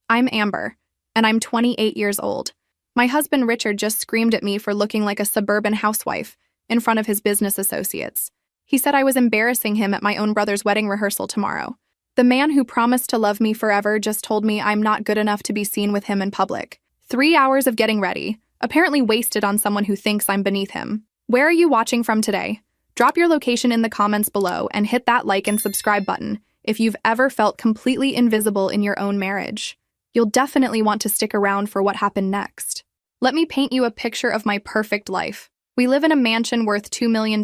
I'm Amber, and I'm 28 years old. My husband Richard just screamed at me for looking like a suburban housewife in front of his business associates. He said I was embarrassing him at my own brother's wedding rehearsal tomorrow. The man who promised to love me forever just told me I'm not good enough to be seen with him in public. 3 hours of getting ready, apparently wasted on someone who thinks I'm beneath him. Where are you watching from today? Drop your location in the comments below and hit that like and subscribe button if you've ever felt completely invisible in your own marriage. You'll definitely want to stick around for what happened next. Let me paint you a picture of my perfect life. We live in a mansion worth $2 million.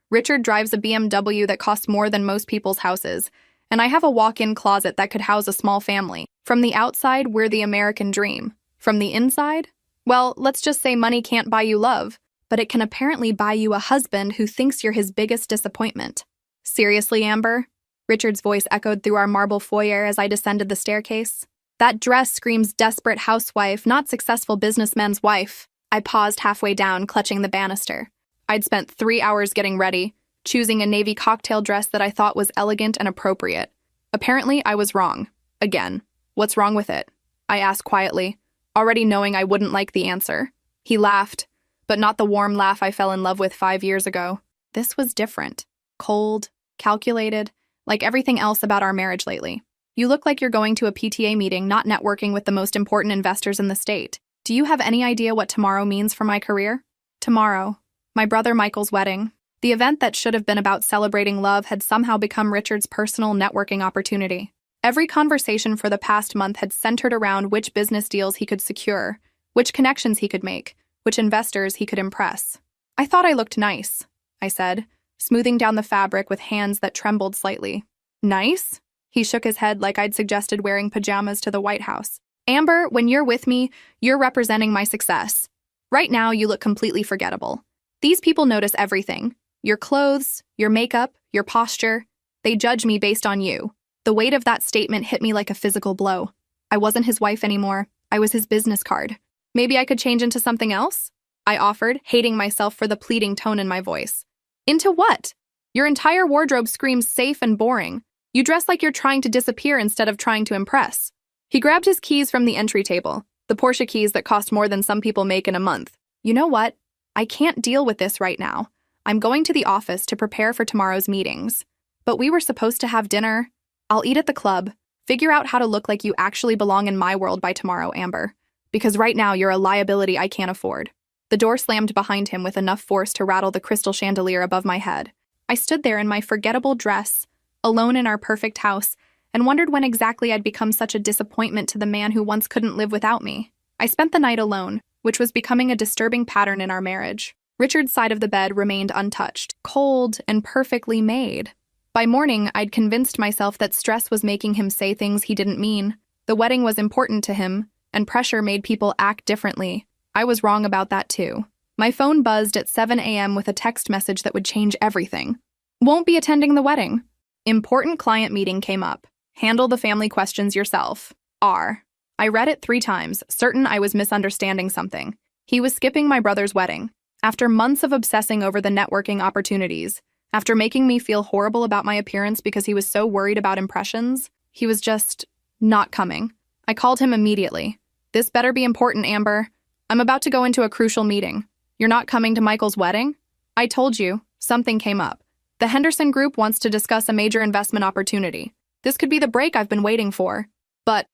Richard drives a BMW that costs more than most people's houses, and I have a walk-in closet that could house a small family. From the outside, we're the American dream. From the inside? Well, let's just say money can't buy you love, but it can apparently buy you a husband who thinks you're his biggest disappointment. Seriously, Amber? Richard's voice echoed through our marble foyer as I descended the staircase. That dress screams desperate housewife, not successful businessman's wife. I paused halfway down, clutching the banister. I'd spent 3 hours getting ready, choosing a navy cocktail dress that I thought was elegant and appropriate. Apparently, I was wrong. Again. What's wrong with it? I asked quietly, already knowing I wouldn't like the answer. He laughed, but not the warm laugh I fell in love with 5 years ago. This was different. Cold, calculated, like everything else about our marriage lately. You look like you're going to a PTA meeting, not networking with the most important investors in the state. Do you have any idea what tomorrow means for my career? Tomorrow, my brother Michael's wedding. The event that should have been about celebrating love had somehow become Richard's personal networking opportunity. Every conversation for the past month had centered around which business deals he could secure, which connections he could make, which investors he could impress. I thought I looked nice, I said, smoothing down the fabric with hands that trembled slightly. Nice? He shook his head like I'd suggested wearing pajamas to the White House. Amber, when you're with me, you're representing my success. Right now, you look completely forgettable. These people notice everything. Your clothes, your makeup, your posture. They judge me based on you. The weight of that statement hit me like a physical blow. I wasn't his wife anymore. I was his business card. Maybe I could change into something else? I offered, hating myself for the pleading tone in my voice. Into what? Your entire wardrobe screams safe and boring. You dress like you're trying to disappear instead of trying to impress. He grabbed his keys from the entry table, the Porsche keys that cost more than some people make in a month. You know what? I can't deal with this right now. I'm going to the office to prepare for tomorrow's meetings. But we were supposed to have dinner. I'll eat at the club. Figure out how to look like you actually belong in my world by tomorrow, Amber. Because right now you're a liability I can't afford. The door slammed behind him with enough force to rattle the crystal chandelier above my head. I stood there in my forgettable dress, alone in our perfect house, and wondered when exactly I'd become such a disappointment to the man who once couldn't live without me. I spent the night alone, which was becoming a disturbing pattern in our marriage. Richard's side of the bed remained untouched, cold and perfectly made. By morning, I'd convinced myself that stress was making him say things he didn't mean. The wedding was important to him, and pressure made people act differently. I was wrong about that too. My phone buzzed at 7 a.m. with a text message that would change everything. Won't be attending the wedding. Important client meeting came up. Handle the family questions yourself. R. I read it 3 times, certain I was misunderstanding something. He was skipping my brother's wedding. After months of obsessing over the networking opportunities, after making me feel horrible about my appearance because he was so worried about impressions, he was just not coming. I called him immediately. This better be important, Amber. I'm about to go into a crucial meeting. You're not coming to Michael's wedding? I told you, something came up. The Henderson Group wants to discuss a major investment opportunity. This could be the break I've been waiting for. But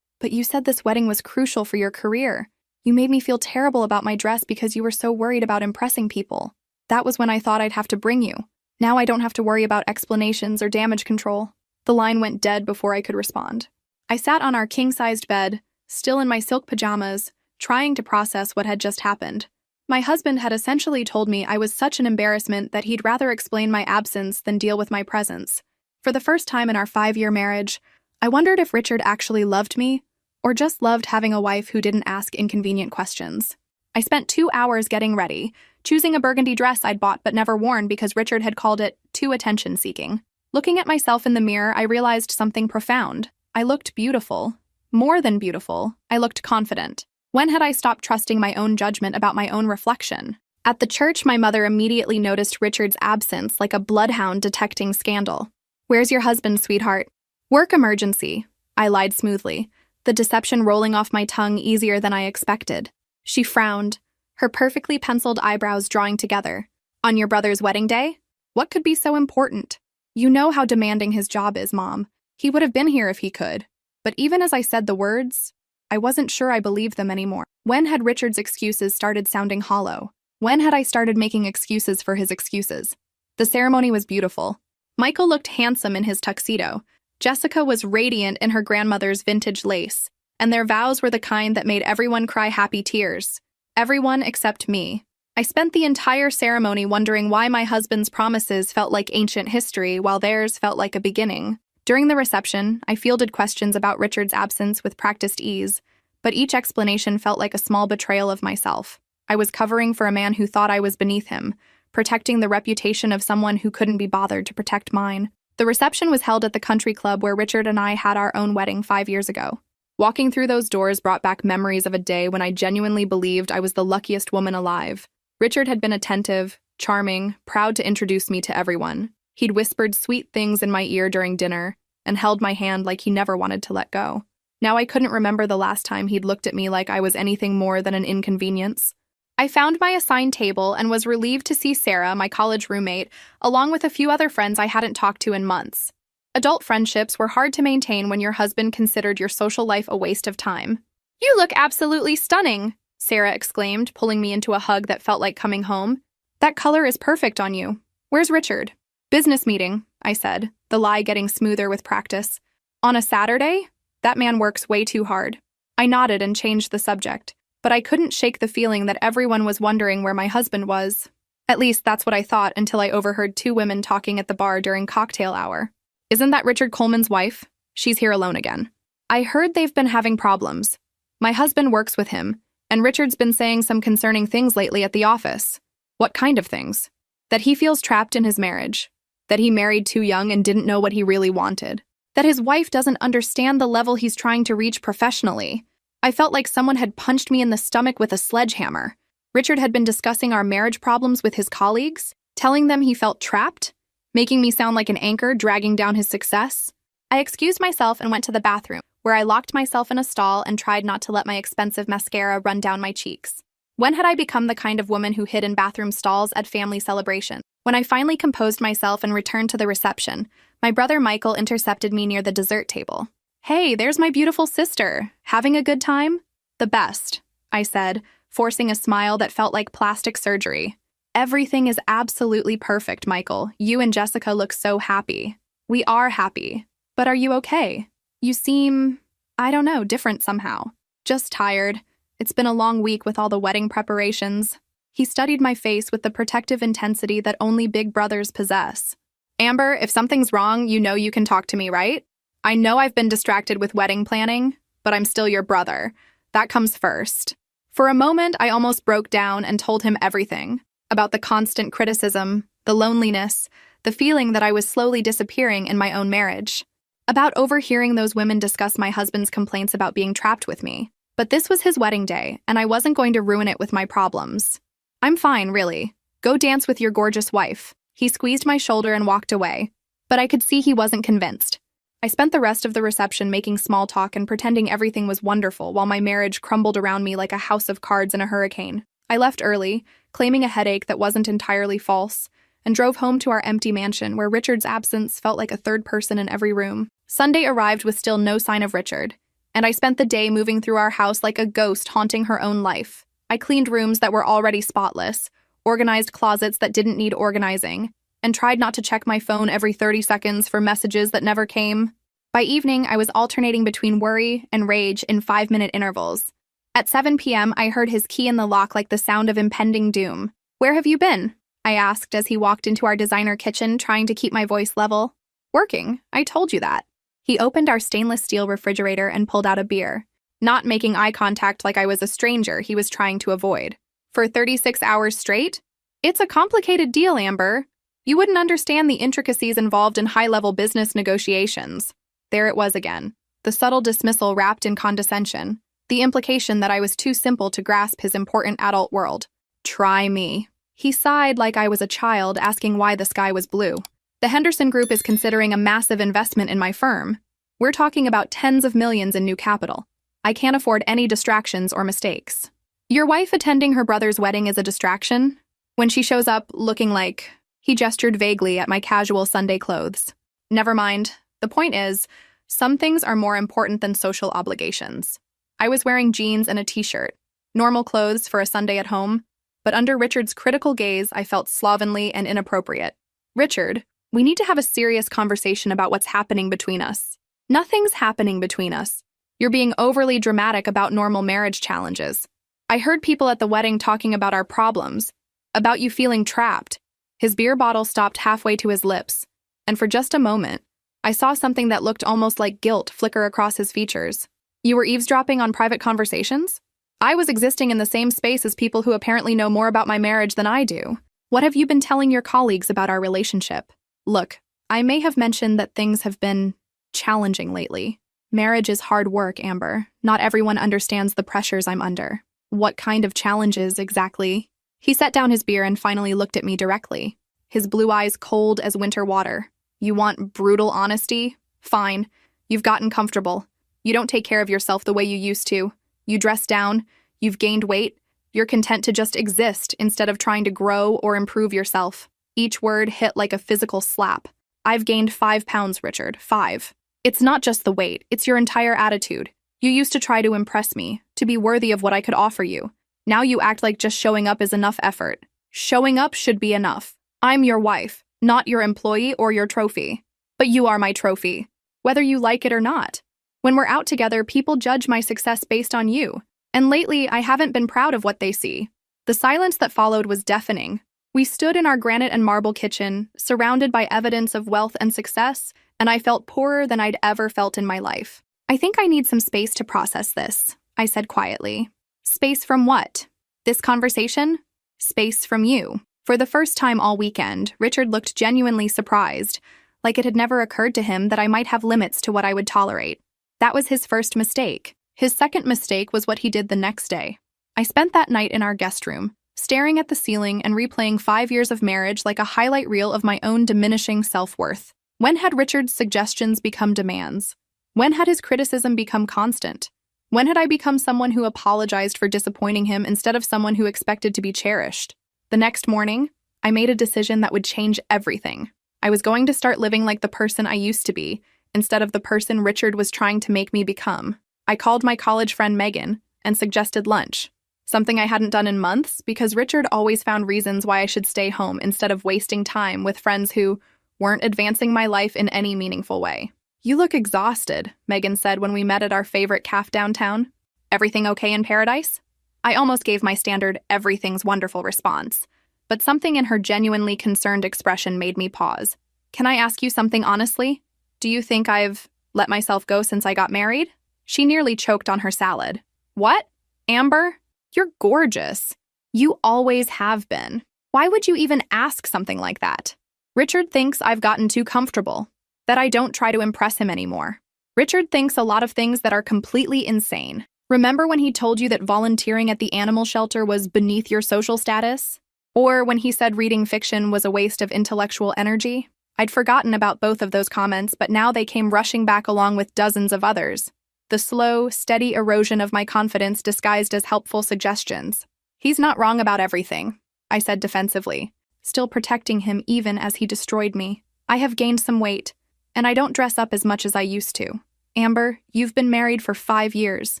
you said this wedding was crucial for your career. You made me feel terrible about my dress because you were so worried about impressing people. That was when I thought I'd have to bring you. Now I don't have to worry about explanations or damage control. The line went dead before I could respond. I sat on our king-sized bed, still in my silk pajamas, trying to process what had just happened. My husband had essentially told me I was such an embarrassment that he'd rather explain my absence than deal with my presence. For the first time in our 5-year marriage, I wondered if Richard actually loved me, or just loved having a wife who didn't ask inconvenient questions. I spent 2 hours getting ready, choosing a burgundy dress I'd bought but never worn because Richard had called it too attention-seeking. Looking at myself in the mirror, I realized something profound. I looked beautiful. More than beautiful, I looked confident. When had I stopped trusting my own judgment about my own reflection? At the church, my mother immediately noticed Richard's absence like a bloodhound detecting scandal. Where's your husband, sweetheart? Work emergency, I lied smoothly, the deception rolling off my tongue easier than I expected. She frowned, her perfectly penciled eyebrows drawing together. On your brother's wedding day? What could be so important? You know how demanding his job is, Mom. He would have been here if he could. But even as I said the words, I wasn't sure I believed them anymore. When had Richard's excuses started sounding hollow? When had I started making excuses for his excuses? The ceremony was beautiful. Michael looked handsome in his tuxedo. Jessica was radiant in her grandmother's vintage lace, and their vows were the kind that made everyone cry happy tears. Everyone except me. I spent the entire ceremony wondering why my husband's promises felt like ancient history while theirs felt like a beginning. During the reception, I fielded questions about Richard's absence with practiced ease, but each explanation felt like a small betrayal of myself. I was covering for a man who thought I was beneath him, protecting the reputation of someone who couldn't be bothered to protect mine. The reception was held at the country club where Richard and I had our own wedding 5 years ago. Walking through those doors brought back memories of a day when I genuinely believed I was the luckiest woman alive. Richard had been attentive, charming, proud to introduce me to everyone. He'd whispered sweet things in my ear during dinner and held my hand like he never wanted to let go. Now I couldn't remember the last time he'd looked at me like I was anything more than an inconvenience. I found my assigned table and was relieved to see Sarah, my college roommate, along with a few other friends I hadn't talked to in months. Adult friendships were hard to maintain when your husband considered your social life a waste of time. "You look absolutely stunning," Sarah exclaimed, pulling me into a hug that felt like coming home. "That color is perfect on you. Where's Richard?" "Business meeting," I said, the lie getting smoother with practice. "On a Saturday? That man works way too hard." I nodded and changed the subject, but I couldn't shake the feeling that everyone was wondering where my husband was. At least that's what I thought until I overheard two women talking at the bar during cocktail hour. "Isn't that Richard Coleman's wife? She's here alone again." "I heard they've been having problems. My husband works with him, and Richard's been saying some concerning things lately at the office." "What kind of things?" "That he feels trapped in his marriage. That he married too young and didn't know what he really wanted. That his wife doesn't understand the level he's trying to reach professionally." I felt like someone had punched me in the stomach with a sledgehammer. Richard had been discussing our marriage problems with his colleagues, telling them he felt trapped, making me sound like an anchor dragging down his success. I excused myself and went to the bathroom, where I locked myself in a stall and tried not to let my expensive mascara run down my cheeks. When had I become the kind of woman who hid in bathroom stalls at family celebrations? When I finally composed myself and returned to the reception, my brother Michael intercepted me near the dessert table. "Hey, there's my beautiful sister. Having a good time?" "The best," I said, forcing a smile that felt like plastic surgery. "Everything is absolutely perfect, Michael. You and Jessica look so happy." "We are happy. But are you okay? You seem, I don't know, different somehow." "Just tired. It's been a long week with all the wedding preparations." He studied my face with the protective intensity that only big brothers possess. "Amber, if something's wrong, you know you can talk to me, right? I know I've been distracted with wedding planning, but I'm still your brother. That comes first." For a moment, I almost broke down and told him everything about the constant criticism, the loneliness, the feeling that I was slowly disappearing in my own marriage, about overhearing those women discuss my husband's complaints about being trapped with me. But this was his wedding day, and I wasn't going to ruin it with my problems. "I'm fine, really. Go dance with your gorgeous wife." He squeezed my shoulder and walked away, but I could see he wasn't convinced. I spent the rest of the reception making small talk and pretending everything was wonderful while my marriage crumbled around me like a house of cards in a hurricane. I left early, claiming a headache that wasn't entirely false, and drove home to our empty mansion where Richard's absence felt like a third person in every room. Sunday arrived with still no sign of Richard, and I spent the day moving through our house like a ghost haunting her own life. I cleaned rooms that were already spotless, organized closets that didn't need organizing, and tried not to check my phone every 30 seconds for messages that never came. By evening, I was alternating between worry and rage in 5-minute intervals. At 7 p.m., I heard his key in the lock like the sound of impending doom. "Where have you been?" I asked as he walked into our designer kitchen, trying to keep my voice level. "Working. I told you that." He opened our stainless steel refrigerator and pulled out a beer, not making eye contact like I was a stranger he was trying to avoid. "For 36 hours straight? It's a complicated deal, Amber. You wouldn't understand the intricacies involved in high-level business negotiations." There it was again, the subtle dismissal wrapped in condescension, the implication that I was too simple to grasp his important adult world. "Try me." He sighed like I was a child asking why the sky was blue. "The Henderson Group is considering a massive investment in my firm. We're talking about tens of millions in new capital. I can't afford any distractions or mistakes. Your wife attending her brother's wedding is a distraction? When she shows up looking like... He gestured vaguely at my casual Sunday clothes. Never mind. The point is, some things are more important than social obligations. I was wearing jeans and a t-shirt, normal clothes for a Sunday at home, but under Richard's critical gaze, I felt slovenly and inappropriate. Richard, we need to have a serious conversation about what's happening between us. Nothing's happening between us. You're being overly dramatic about normal marriage challenges. I heard people at the wedding talking about our problems, about you feeling trapped. His beer bottle stopped halfway to his lips, and for just a moment, I saw something that looked almost like guilt flicker across his features. You were eavesdropping on private conversations? I was existing in the same space as people who apparently know more about my marriage than I do. What have you been telling your colleagues about our relationship? Look, I may have mentioned that things have been challenging lately. Marriage is hard work, Amber. Not everyone understands the pressures I'm under. What kind of challenges exactly? He set down his beer and finally looked at me directly, his blue eyes cold as winter water. You want brutal honesty? Fine. You've gotten comfortable. You don't take care of yourself the way you used to. You dress down. You've gained weight. You're content to just exist instead of trying to grow or improve yourself. Each word hit like a physical slap. I've gained 5 pounds, Richard. 5. It's not just the weight. It's your entire attitude. You used to try to impress me, to be worthy of what I could offer you. Now you act like just showing up is enough effort. Showing up should be enough. I'm your wife, not your employee or your trophy. But you are my trophy, whether you like it or not. When we're out together, people judge my success based on you. And lately, I haven't been proud of what they see. The silence that followed was deafening. We stood in our granite and marble kitchen, surrounded by evidence of wealth and success, and I felt poorer than I'd ever felt in my life. I think I need some space to process this, I said quietly. Space from what? This conversation? Space from you. For the first time all weekend, Richard looked genuinely surprised, like it had never occurred to him that I might have limits to what I would tolerate. That was his first mistake. His second mistake was what he did the next day. I spent that night in our guest room, staring at the ceiling and replaying 5 years of marriage like a highlight reel of my own diminishing self-worth. When had Richard's suggestions become demands? When had his criticism become constant? When had I become someone who apologized for disappointing him instead of someone who expected to be cherished? The next morning, I made a decision that would change everything. I was going to start living like the person I used to be, instead of the person Richard was trying to make me become. I called my college friend Megan and suggested lunch, something I hadn't done in months because Richard always found reasons why I should stay home instead of wasting time with friends who weren't advancing my life in any meaningful way. You look exhausted, Megan said when we met at our favorite cafe downtown. Everything okay in paradise? I almost gave my standard everything's wonderful response, but something in her genuinely concerned expression made me pause. Can I ask you something honestly? Do you think I've let myself go since I got married? She nearly choked on her salad. What? Amber? You're gorgeous. You always have been. Why would you even ask something like that? Richard thinks I've gotten too comfortable, that I don't try to impress him anymore. Richard thinks a lot of things that are completely insane. Remember when he told you that volunteering at the animal shelter was beneath your social status? Or when he said reading fiction was a waste of intellectual energy? I'd forgotten about both of those comments, but now they came rushing back along with dozens of others. The slow, steady erosion of my confidence disguised as helpful suggestions. He's not wrong about everything, I said defensively, still protecting him even as he destroyed me. I have gained some weight, and I don't dress up as much as I used to. Amber, you've been married for 5 years.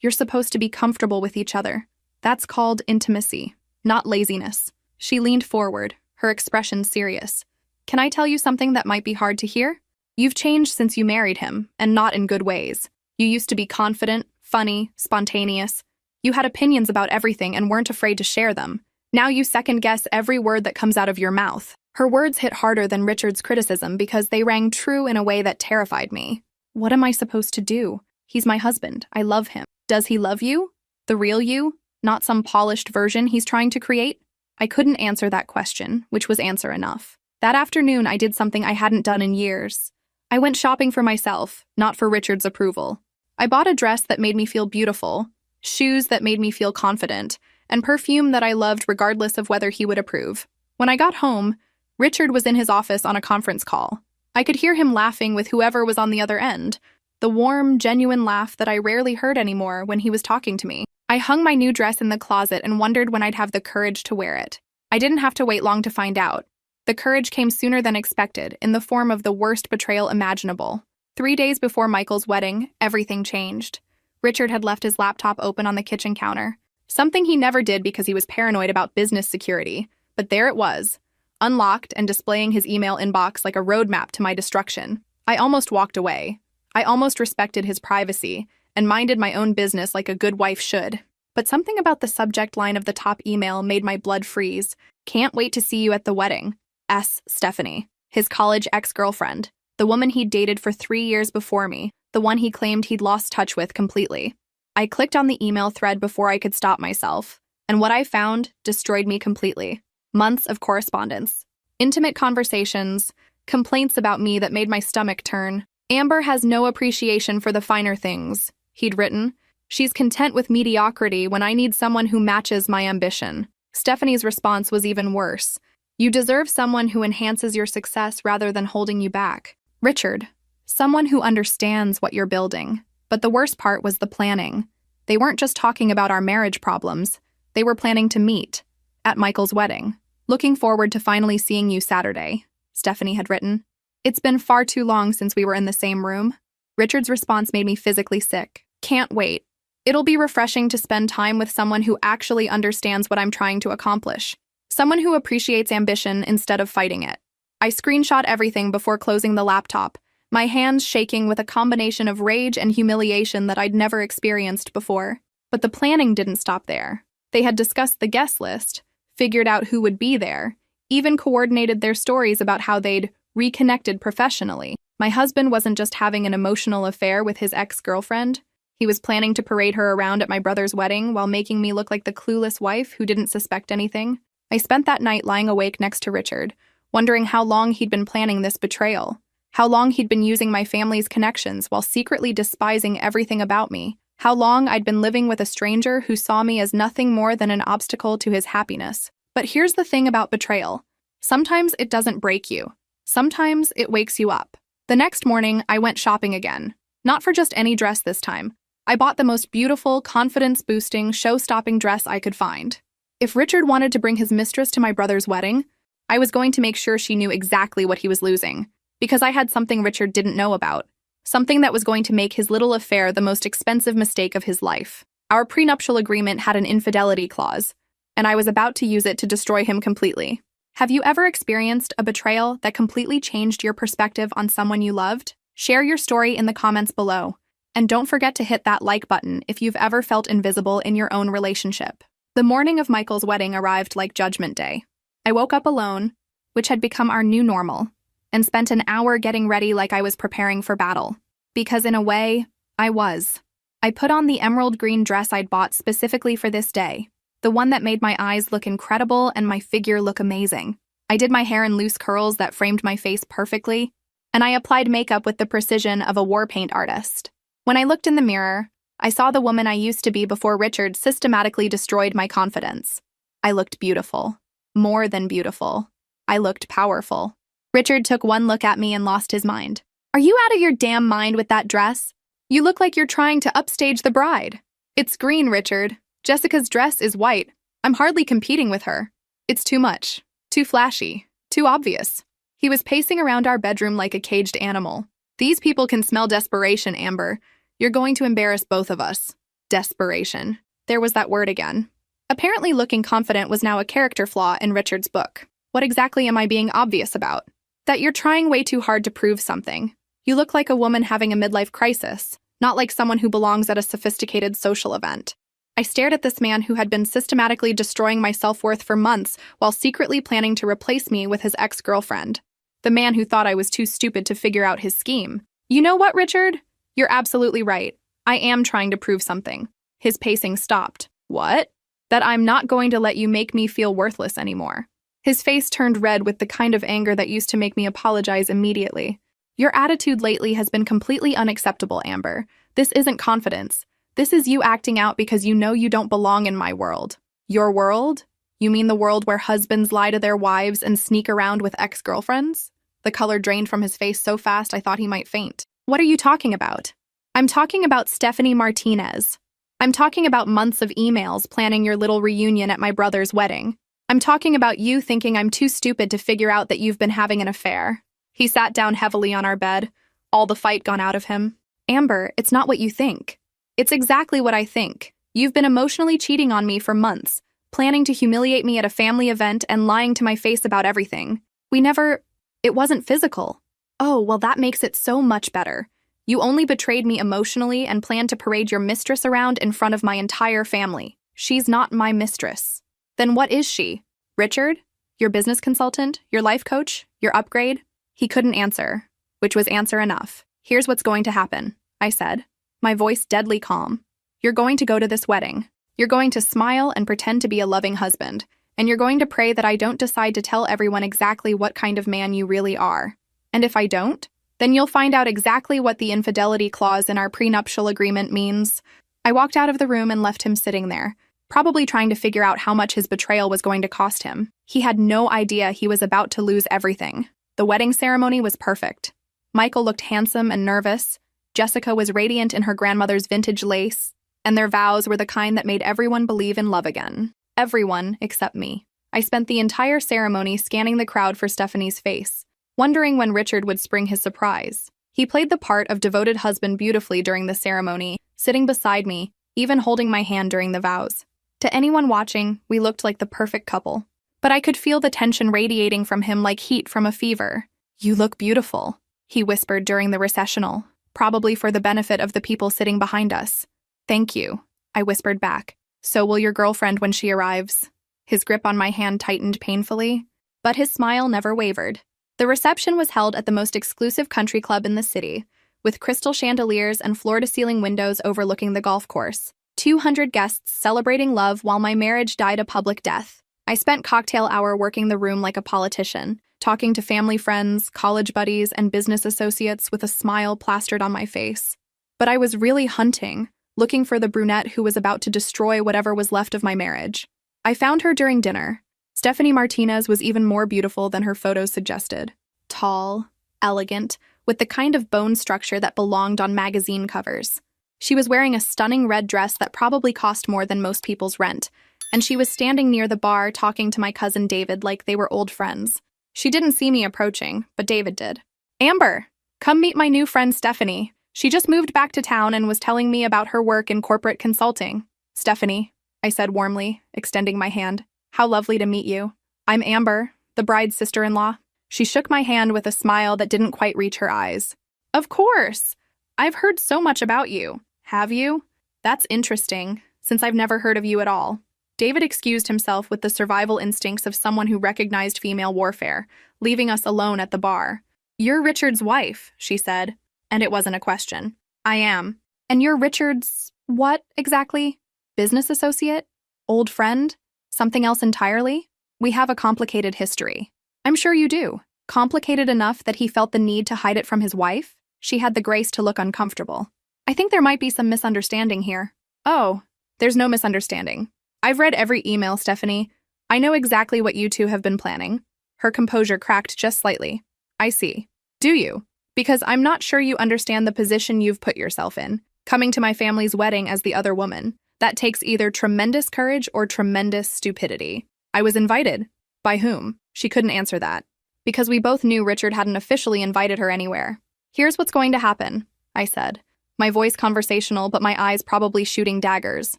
You're supposed to be comfortable with each other. That's called intimacy, not laziness. She leaned forward, her expression serious. Can I tell you something that might be hard to hear? You've changed since you married him, and not in good ways. You used to be confident, funny, spontaneous. You had opinions about everything and weren't afraid to share them. Now you second-guess every word that comes out of your mouth. Her words hit harder than Richard's criticism because they rang true in a way that terrified me. What am I supposed to do? He's my husband. I love him. Does he love you? The real you? Not some polished version he's trying to create? I couldn't answer that question, which was answer enough. That afternoon, I did something I hadn't done in years. I went shopping for myself, not for Richard's approval. I bought a dress that made me feel beautiful, shoes that made me feel confident, and perfume that I loved regardless of whether he would approve. When I got home, Richard was in his office on a conference call. I could hear him laughing with whoever was on the other end, The warm, genuine laugh that I rarely heard anymore when he was talking to me. I hung my new dress in the closet and wondered when I'd have the courage to wear it. I didn't have to wait long to find out. The courage came sooner than expected, in the form of the worst betrayal imaginable. 3 days before Michael's wedding, everything changed. Richard had left his laptop open on the kitchen counter. Something he never did because he was paranoid about business security. But there it was, unlocked and displaying his email inbox like a roadmap to my destruction. I almost walked away. I almost respected his privacy and minded my own business like a good wife should. But something about the subject line of the top email made my blood freeze. Can't wait to see you at the wedding. S. Stephanie, his college ex-girlfriend, the woman he'd dated for 3 years before me, the one he claimed he'd lost touch with completely. I clicked on the email thread before I could stop myself, and what I found destroyed me completely. Months of correspondence, intimate conversations, complaints about me that made my stomach turn. Amber has no appreciation for the finer things, he'd written. She's content with mediocrity when I need someone who matches my ambition. Stephanie's response was even worse. You deserve someone who enhances your success rather than holding you back. Richard, someone who understands what you're building. But the worst part was the planning. They weren't just talking about our marriage problems. They were planning to meet at Michael's wedding. Looking forward to finally seeing you Saturday, Stephanie had written. It's been far too long since we were in the same room. Richard's response made me physically sick. Can't wait. It'll be refreshing to spend time with someone who actually understands what I'm trying to accomplish. Someone who appreciates ambition instead of fighting it. I screenshot everything before closing the laptop, my hands shaking with a combination of rage and humiliation that I'd never experienced before. But the planning didn't stop there. They had discussed the guest list, figured out who would be there, even coordinated their stories about how they'd reconnected professionally. My husband wasn't just having an emotional affair with his ex-girlfriend. He was planning to parade her around at my brother's wedding while making me look like the clueless wife who didn't suspect anything. I spent that night lying awake next to Richard, wondering how long he'd been planning this betrayal, how long he'd been using my family's connections while secretly despising everything about me, how long I'd been living with a stranger who saw me as nothing more than an obstacle to his happiness. But here's the thing about betrayal. Sometimes it doesn't break you. Sometimes it wakes you up. The next morning, I went shopping again. Not for just any dress this time. I bought the most beautiful, confidence-boosting, show-stopping dress I could find. If Richard wanted to bring his mistress to my brother's wedding, I was going to make sure she knew exactly what he was losing, because I had something Richard didn't know about, something that was going to make his little affair the most expensive mistake of his life. Our prenuptial agreement had an infidelity clause, and I was about to use it to destroy him completely. Have you ever experienced a betrayal that completely changed your perspective on someone you loved? Share your story in the comments below, and don't forget to hit that like button if you've ever felt invisible in your own relationship. The morning of Michael's wedding arrived like Judgment Day. I woke up alone, which had become our new normal, and spent an hour getting ready like I was preparing for battle. Because in a way, I was. I put on the emerald green dress I'd bought specifically for this day, the one that made my eyes look incredible and my figure look amazing. I did my hair in loose curls that framed my face perfectly, and I applied makeup with the precision of a war paint artist. When I looked in the mirror, I saw the woman I used to be before Richard systematically destroyed my confidence. I looked beautiful. More than beautiful. I looked powerful. Richard took one look at me and lost his mind. Are you out of your damn mind with that dress? You look like you're trying to upstage the bride. It's green, Richard. Jessica's dress is white. I'm hardly competing with her. It's too much. Too flashy. Too obvious. He was pacing around our bedroom like a caged animal. These people can smell desperation, Amber. You're going to embarrass both of us. Desperation. There was that word again. Apparently looking confident was now a character flaw in Richard's book. What exactly am I being obvious about? That you're trying way too hard to prove something. You look like a woman having a midlife crisis, not like someone who belongs at a sophisticated social event. I stared at this man who had been systematically destroying my self-worth for months while secretly planning to replace me with his ex-girlfriend. The man who thought I was too stupid to figure out his scheme. You know what, Richard? You're absolutely right. I am trying to prove something. His pacing stopped. What? That I'm not going to let you make me feel worthless anymore. His face turned red with the kind of anger that used to make me apologize immediately. Your attitude lately has been completely unacceptable, Amber. This isn't confidence. This is you acting out because you know you don't belong in my world. Your world? You mean the world where husbands lie to their wives and sneak around with ex-girlfriends? The color drained from his face so fast I thought he might faint. What are you talking about? I'm talking about Stephanie Martinez. I'm talking about months of emails planning your little reunion at my brother's wedding. I'm talking about you thinking I'm too stupid to figure out that you've been having an affair. He sat down heavily on our bed, all the fight gone out of him. Amber, it's not what you think. It's exactly what I think. You've been emotionally cheating on me for months, planning to humiliate me at a family event and lying to my face about everything. It wasn't physical. Oh, well, that makes it so much better. You only betrayed me emotionally and planned to parade your mistress around in front of my entire family. She's not my mistress. Then what is she? Richard? Your business consultant? Your life coach? Your upgrade? He couldn't answer, which was answer enough. Here's what's going to happen, I said, my voice deadly calm. You're going to go to this wedding. You're going to smile and pretend to be a loving husband, and you're going to pray that I don't decide to tell everyone exactly what kind of man you really are. And if I don't, then you'll find out exactly what the infidelity clause in our prenuptial agreement means. I walked out of the room and left him sitting there, probably trying to figure out how much his betrayal was going to cost him. He had no idea he was about to lose everything. The wedding ceremony was perfect. Michael looked handsome and nervous. Jessica was radiant in her grandmother's vintage lace, and their vows were the kind that made everyone believe in love again. Everyone except me. I spent the entire ceremony scanning the crowd for Stephanie's face, wondering when Richard would spring his surprise. He played the part of devoted husband beautifully during the ceremony, sitting beside me, even holding my hand during the vows. To anyone watching, we looked like the perfect couple. But I could feel the tension radiating from him like heat from a fever. You look beautiful, he whispered during the recessional, probably for the benefit of the people sitting behind us. Thank you, I whispered back. So will your girlfriend when she arrives. His grip on my hand tightened painfully, but his smile never wavered. The reception was held at the most exclusive country club in the city, with crystal chandeliers and floor-to-ceiling windows overlooking the golf course. 200 guests celebrating love while my marriage died a public death. I spent cocktail hour working the room like a politician, talking to family friends, college buddies, and business associates with a smile plastered on my face. But I was really hunting, looking for the brunette who was about to destroy whatever was left of my marriage. I found her during dinner. Stephanie Martinez was even more beautiful than her photos suggested. Tall, elegant, with the kind of bone structure that belonged on magazine covers. She was wearing a stunning red dress that probably cost more than most people's rent, and she was standing near the bar talking to my cousin David like they were old friends. She didn't see me approaching, but David did. Amber, come meet my new friend Stephanie. She just moved back to town and was telling me about her work in corporate consulting. Stephanie, I said warmly, extending my hand. How lovely to meet you. I'm Amber, the bride's sister-in-law. She shook my hand with a smile that didn't quite reach her eyes. Of course. I've heard so much about you. Have you? That's interesting, since I've never heard of you at all. David excused himself with the survival instincts of someone who recognized female warfare, leaving us alone at the bar. You're Richard's wife, she said, and it wasn't a question. I am. And you're Richard's… what, exactly? Business associate? Old friend? Something else entirely? We have a complicated history. I'm sure you do. Complicated enough that he felt the need to hide it from his wife? She had the grace to look uncomfortable. I think there might be some misunderstanding here. Oh, there's no misunderstanding. I've read every email, Stephanie. I know exactly what you two have been planning. Her composure cracked just slightly. I see. Do you? Because I'm not sure you understand the position you've put yourself in, coming to my family's wedding as the other woman. That takes either tremendous courage or tremendous stupidity. I was invited. By whom? She couldn't answer that. Because we both knew Richard hadn't officially invited her anywhere. Here's what's going to happen, I said, my voice conversational but my eyes probably shooting daggers.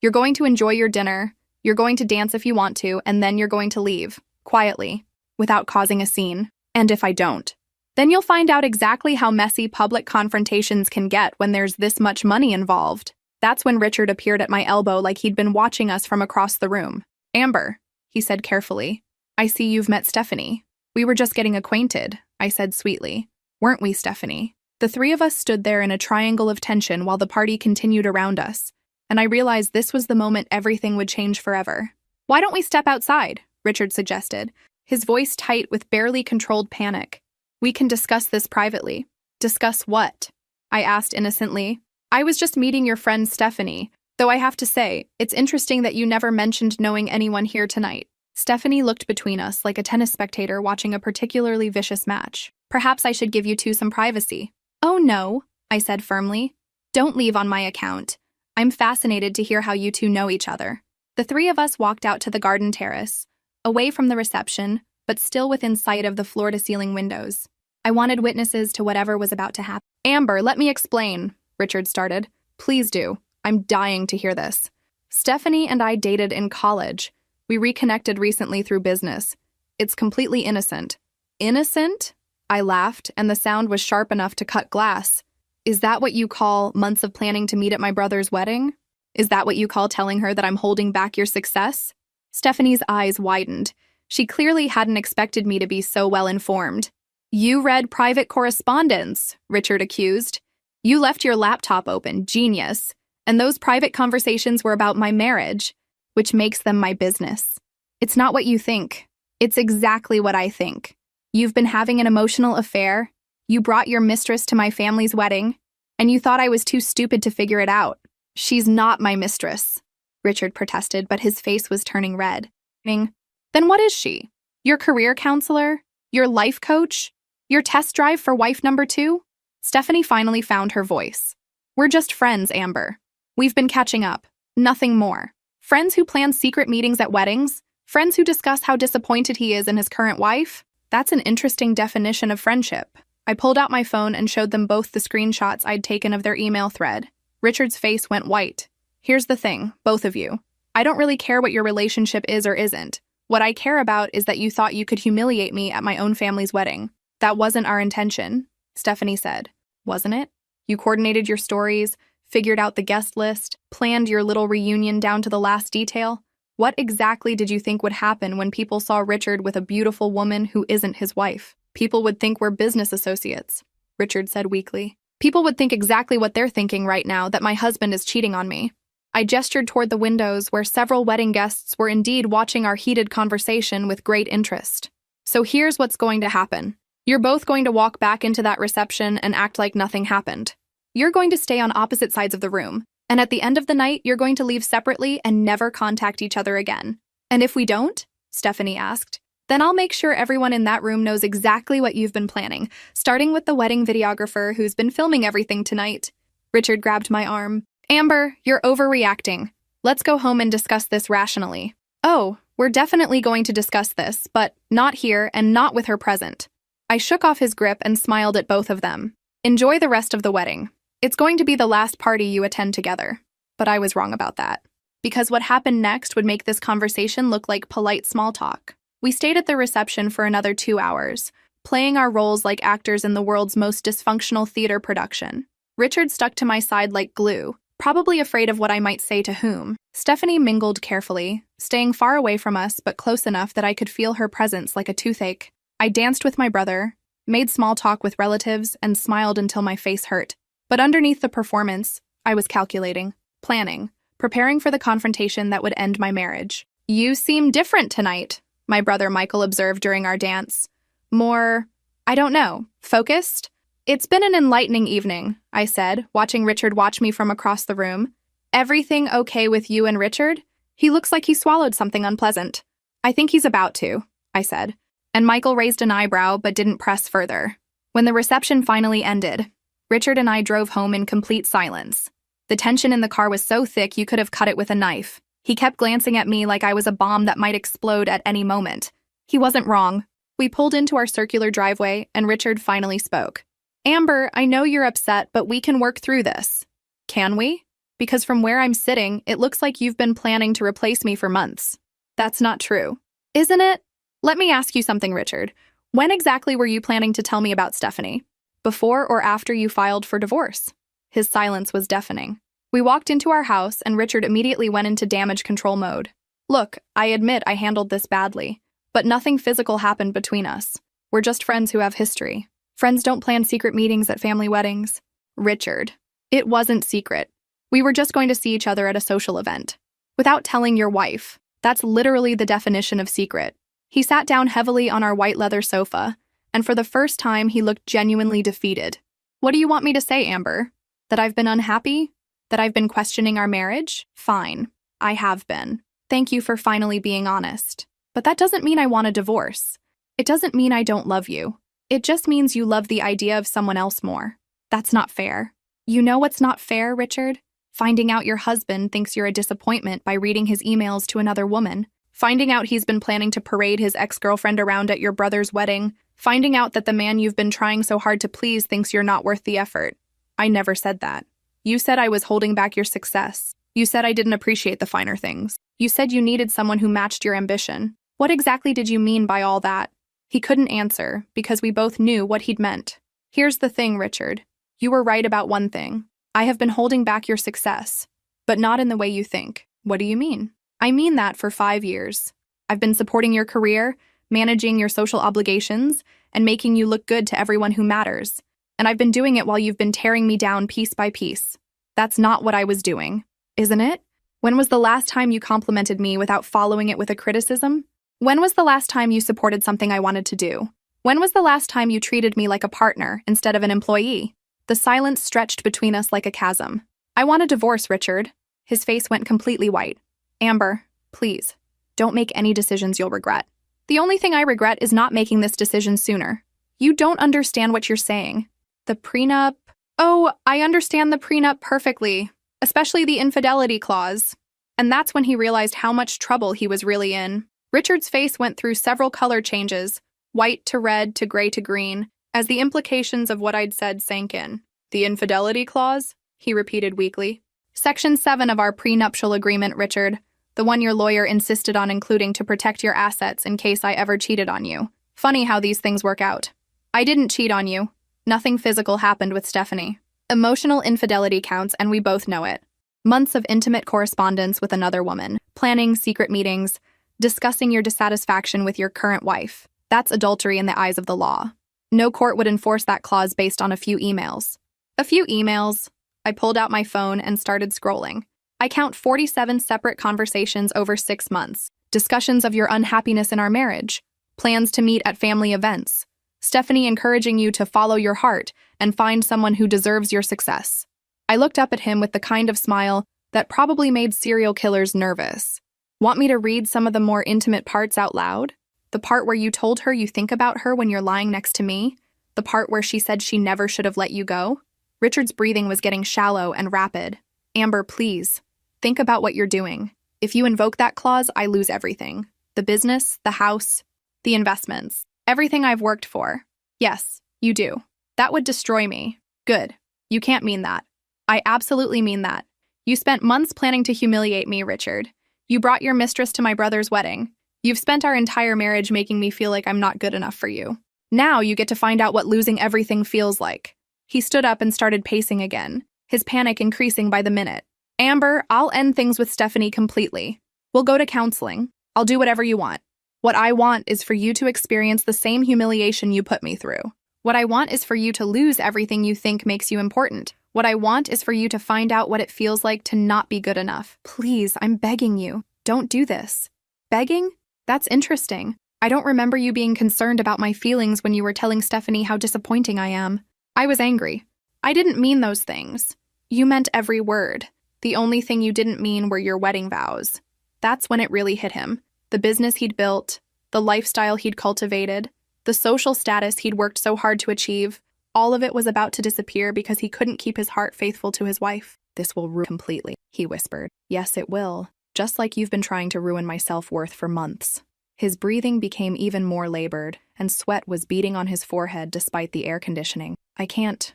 You're going to enjoy your dinner, you're going to dance if you want to, and then you're going to leave, quietly, without causing a scene. And if I don't, then you'll find out exactly how messy public confrontations can get when there's this much money involved. That's when Richard appeared at my elbow like he'd been watching us from across the room. Amber, he said carefully, I see you've met Stephanie. We were just getting acquainted, I said sweetly. Weren't we, Stephanie? The three of us stood there in a triangle of tension while the party continued around us, and I realized this was the moment everything would change forever. Why don't we step outside? Richard suggested, his voice tight with barely controlled panic. We can discuss this privately. Discuss what? I asked innocently. I was just meeting your friend Stephanie, though I have to say, it's interesting that you never mentioned knowing anyone here tonight. Stephanie looked between us like a tennis spectator watching a particularly vicious match. Perhaps I should give you two some privacy. Oh no, I said firmly. Don't leave on my account. I'm fascinated to hear how you two know each other. The three of us walked out to the garden terrace, away from the reception, but still within sight of the floor-to-ceiling windows. I wanted witnesses to whatever was about to happen. Amber, let me explain, Richard started. Please do. I'm dying to hear this. Stephanie and I dated in college. We reconnected recently through business. It's completely innocent. Innocent? I laughed, and the sound was sharp enough to cut glass. Is that what you call months of planning to meet at my brother's wedding? Is that what you call telling her that I'm holding back your success? Stephanie's eyes widened. She clearly hadn't expected me to be so well-informed. You read private correspondence, Richard accused. You left your laptop open, genius. And those private conversations were about my marriage, which makes them my business. It's not what you think. It's exactly what I think. You've been having an emotional affair. You brought your mistress to my family's wedding, and you thought I was too stupid to figure it out. She's not my mistress, Richard protested, but his face was turning red. Then what is she? Your career counselor? Your life coach? Your test drive for wife number 2? Stephanie finally found her voice. We're just friends, Amber. We've been catching up. Nothing more. Friends who plan secret meetings at weddings? Friends who discuss how disappointed he is in his current wife? That's an interesting definition of friendship. I pulled out my phone and showed them both the screenshots I'd taken of their email thread. Richard's face went white. Here's the thing, both of you. I don't really care what your relationship is or isn't. What I care about is that you thought you could humiliate me at my own family's wedding. That wasn't our intention, Stephanie said. Wasn't it? You coordinated your stories, figured out the guest list, planned your little reunion down to the last detail. What exactly did you think would happen when people saw Richard with a beautiful woman who isn't his wife? People would think we're business associates, Richard said weakly. People would think exactly what they're thinking right now, that my husband is cheating on me. I gestured toward the windows where several wedding guests were indeed watching our heated conversation with great interest. So here's what's going to happen. You're both going to walk back into that reception and act like nothing happened. You're going to stay on opposite sides of the room, and at the end of the night, you're going to leave separately and never contact each other again. And if we don't? Stephanie asked. Then I'll make sure everyone in that room knows exactly what you've been planning, starting with the wedding videographer who's been filming everything tonight. Richard grabbed my arm. Amber, you're overreacting. Let's go home and discuss this rationally. Oh, we're definitely going to discuss this, but not here and not with her present. I shook off his grip and smiled at both of them. Enjoy the rest of the wedding. It's going to be the last party you attend together. But I was wrong about that. Because what happened next would make this conversation look like polite small talk. We stayed at the reception for another 2 hours, playing our roles like actors in the world's most dysfunctional theater production. Richard stuck to my side like glue, probably afraid of what I might say to whom. Stephanie mingled carefully, staying far away from us but close enough that I could feel her presence like a toothache. I danced with my brother, made small talk with relatives, and smiled until my face hurt. But underneath the performance, I was calculating, planning, preparing for the confrontation that would end my marriage. You seem different tonight, my brother Michael observed during our dance. More, I don't know, focused? It's been an enlightening evening, I said, watching Richard watch me from across the room. Everything okay with you and Richard? He looks like he swallowed something unpleasant. I think he's about to, I said. And Michael raised an eyebrow but didn't press further. When the reception finally ended, Richard and I drove home in complete silence. The tension in the car was so thick you could have cut it with a knife. He kept glancing at me like I was a bomb that might explode at any moment. He wasn't wrong. We pulled into our circular driveway, and Richard finally spoke. Amber, I know you're upset, but we can work through this. Can we? Because from where I'm sitting, it looks like you've been planning to replace me for months. That's not true. Isn't it? Let me ask you something, Richard. When exactly were you planning to tell me about Stephanie? Before or after you filed for divorce? His silence was deafening. We walked into our house, and Richard immediately went into damage control mode. Look, I admit I handled this badly, but nothing physical happened between us. We're just friends who have history. Friends don't plan secret meetings at family weddings. Richard, it wasn't secret. We were just going to see each other at a social event. Without telling your wife. That's literally the definition of secret. He sat down heavily on our white leather sofa, and for the first time he looked genuinely defeated. What do you want me to say, Amber? That I've been unhappy? That I've been questioning our marriage? Fine. I have been. Thank you for finally being honest. But that doesn't mean I want a divorce. It doesn't mean I don't love you. It just means you love the idea of someone else more. That's not fair. You know what's not fair, Richard? Finding out your husband thinks you're a disappointment by reading his emails to another woman. Finding out he's been planning to parade his ex-girlfriend around at your brother's wedding. Finding out that the man you've been trying so hard to please thinks you're not worth the effort. I never said that. You said I was holding back your success. You said I didn't appreciate the finer things. You said you needed someone who matched your ambition. What exactly did you mean by all that? He couldn't answer, because we both knew what he'd meant. Here's the thing, Richard. You were right about one thing. I have been holding back your success, but not in the way you think. What do you mean? I mean that for 5 years. I've been supporting your career, managing your social obligations, and making you look good to everyone who matters. And I've been doing it while you've been tearing me down piece by piece. That's not what I was doing, isn't it? When was the last time you complimented me without following it with a criticism? When was the last time you supported something I wanted to do? When was the last time you treated me like a partner instead of an employee? The silence stretched between us like a chasm. I want a divorce, Richard. His face went completely white. Amber, please, don't make any decisions you'll regret. The only thing I regret is not making this decision sooner. You don't understand what you're saying. The prenup? Oh, I understand the prenup perfectly, especially the infidelity clause. And that's when he realized how much trouble he was really in. Richard's face went through several color changes, white to red to gray to green, as the implications of what I'd said sank in. The infidelity clause? He repeated weakly. Section 7 of our prenuptial agreement, Richard. The one your lawyer insisted on including to protect your assets in case I ever cheated on you. Funny how these things work out. I didn't cheat on you. Nothing physical happened with Stephanie. Emotional infidelity counts, and we both know it. Months of intimate correspondence with another woman, planning secret meetings, discussing your dissatisfaction with your current wife. That's adultery in the eyes of the law. No court would enforce that clause based on a few emails. A few emails. I pulled out my phone and started scrolling. I count 47 separate conversations over 6 months. Discussions of your unhappiness in our marriage. Plans to meet at family events. Stephanie encouraging you to follow your heart and find someone who deserves your success. I looked up at him with the kind of smile that probably made serial killers nervous. Want me to read some of the more intimate parts out loud? The part where you told her you think about her when you're lying next to me? The part where she said she never should have let you go? Richard's breathing was getting shallow and rapid. Amber, please. Think about what you're doing. If you invoke that clause, I lose everything. The business, the house, the investments. Everything I've worked for. Yes, you do. That would destroy me. Good. You can't mean that. I absolutely mean that. You spent months planning to humiliate me, Richard. You brought your mistress to my brother's wedding. You've spent our entire marriage making me feel like I'm not good enough for you. Now you get to find out what losing everything feels like. He stood up and started pacing again, his panic increasing by the minute. Amber, I'll end things with Stephanie completely. We'll go to counseling. I'll do whatever you want. What I want is for you to experience the same humiliation you put me through. What I want is for you to lose everything you think makes you important. What I want is for you to find out what it feels like to not be good enough. Please, I'm begging you. Don't do this. Begging? That's interesting. I don't remember you being concerned about my feelings when you were telling Stephanie how disappointing I am. I was angry. I didn't mean those things. You meant every word. The only thing you didn't mean were your wedding vows. That's when it really hit him. The business he'd built, the lifestyle he'd cultivated, the social status he'd worked so hard to achieve, all of it was about to disappear because he couldn't keep his heart faithful to his wife. This will ruin completely, he whispered. Yes, it will. Just like you've been trying to ruin my self-worth for months. His breathing became even more labored, and sweat was beading on his forehead despite the air conditioning. I can't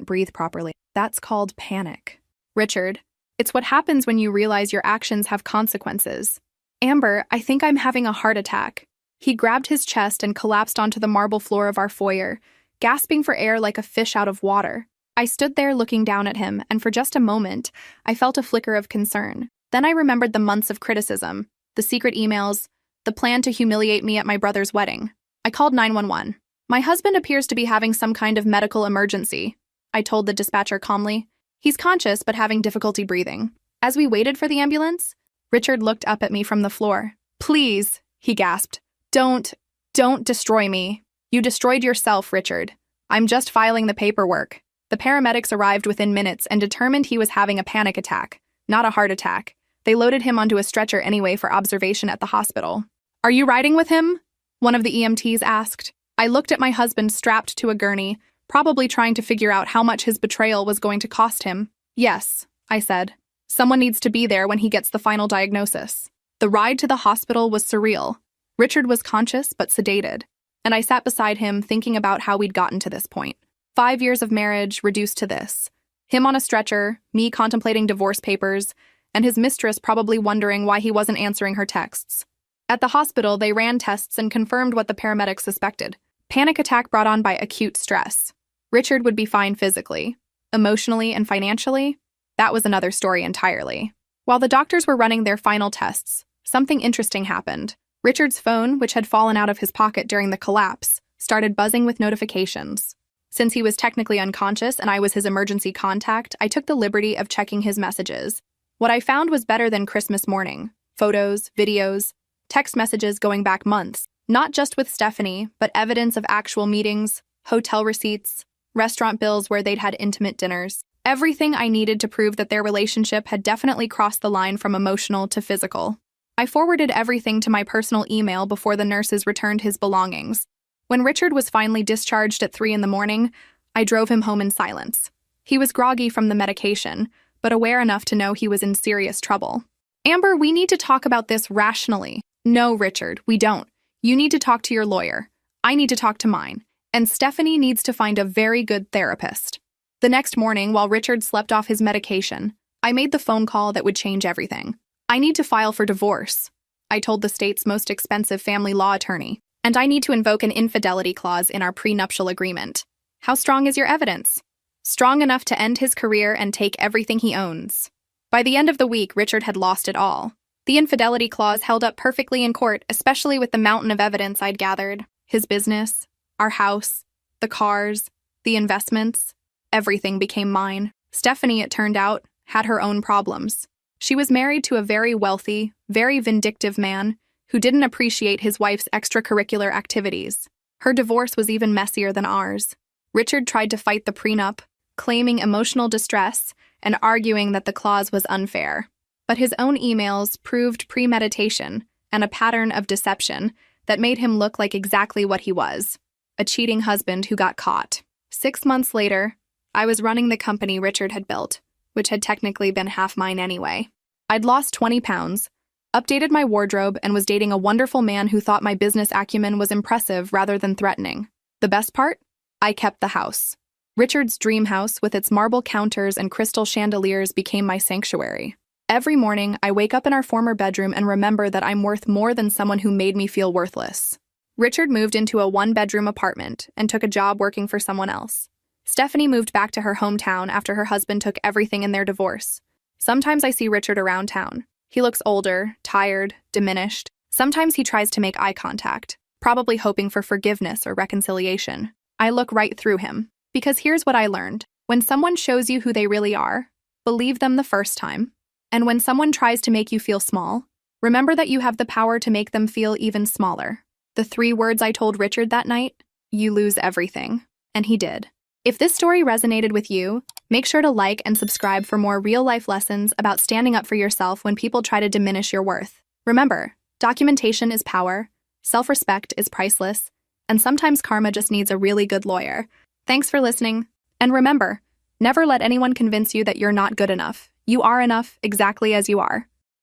breathe properly. That's called panic. Richard, it's what happens when you realize your actions have consequences. Amber, I think I'm having a heart attack. He grabbed his chest and collapsed onto the marble floor of our foyer, gasping for air like a fish out of water. I stood there looking down at him, and for just a moment, I felt a flicker of concern. Then I remembered the months of criticism, the secret emails, the plan to humiliate me at my brother's wedding. I called 911. My husband appears to be having some kind of medical emergency, I told the dispatcher calmly. He's conscious but having difficulty breathing. As we waited for the ambulance, Richard looked up at me from the floor. Please, he gasped. Don't destroy me. You destroyed yourself, Richard. I'm just filing the paperwork. The paramedics arrived within minutes and determined he was having a panic attack, not a heart attack. They loaded him onto a stretcher anyway for observation at the hospital. Are you riding with him? One of the EMTs asked. I looked at my husband strapped to a gurney, probably trying to figure out how much his betrayal was going to cost him. Yes, I said. Someone needs to be there when he gets the final diagnosis. The ride to the hospital was surreal. Richard was conscious but sedated, and I sat beside him thinking about how we'd gotten to this point. 5 years of marriage reduced to this. Him on a stretcher, me contemplating divorce papers, and his mistress probably wondering why he wasn't answering her texts. At the hospital, they ran tests and confirmed what the paramedics suspected. Panic attack brought on by acute stress. Richard would be fine physically. Emotionally and financially, that was another story entirely. While the doctors were running their final tests, something interesting happened. Richard's phone, which had fallen out of his pocket during the collapse, started buzzing with notifications. Since he was technically unconscious and I was his emergency contact, I took the liberty of checking his messages. What I found was better than Christmas morning. Photos, videos, text messages going back months, not just with Stephanie, but evidence of actual meetings, hotel receipts, restaurant bills where they'd had intimate dinners. Everything I needed to prove that their relationship had definitely crossed the line from emotional to physical. I forwarded everything to my personal email before the nurses returned his belongings. When Richard was finally discharged at 3 a.m, I drove him home in silence. He was groggy from the medication, but aware enough to know he was in serious trouble. Amber, we need to talk about this rationally. No, Richard, we don't. You need to talk to your lawyer. I need to talk to mine. And Stephanie needs to find a very good therapist. The next morning, while Richard slept off his medication, I made the phone call that would change everything. I need to file for divorce, I told the state's most expensive family law attorney, and I need to invoke an infidelity clause in our prenuptial agreement. How strong is your evidence? Strong enough to end his career and take everything he owns. By the end of the week, Richard had lost it all. The infidelity clause held up perfectly in court, especially with the mountain of evidence I'd gathered. His business, our house, the cars, the investments. Everything became mine. Stephanie, it turned out, had her own problems. She was married to a very wealthy, very vindictive man who didn't appreciate his wife's extracurricular activities. Her divorce was even messier than ours. Richard tried to fight the prenup, claiming emotional distress and arguing that the clause was unfair. But his own emails proved premeditation and a pattern of deception that made him look like exactly what he was, a cheating husband who got caught. 6 months later, I was running the company Richard had built, which had technically been half mine anyway. I'd lost 20 pounds, updated my wardrobe, and was dating a wonderful man who thought my business acumen was impressive rather than threatening. The best part? I kept the house. Richard's dream house, with its marble counters and crystal chandeliers, became my sanctuary. Every morning, I wake up in our former bedroom and remember that I'm worth more than someone who made me feel worthless. Richard moved into a one-bedroom apartment and took a job working for someone else. Stephanie moved back to her hometown after her husband took everything in their divorce. Sometimes I see Richard around town. He looks older, tired, diminished. Sometimes he tries to make eye contact, probably hoping for forgiveness or reconciliation. I look right through him, because here's what I learned. When someone shows you who they really are, believe them the first time. And when someone tries to make you feel small, remember that you have the power to make them feel even smaller. The 3 words I told Richard that night: you lose everything. And he did. If this story resonated with you, make sure to like and subscribe for more real-life lessons about standing up for yourself when people try to diminish your worth. Remember, documentation is power, self-respect is priceless, and sometimes karma just needs a really good lawyer. Thanks for listening. And remember, never let anyone convince you that you're not good enough. You are enough exactly as you are.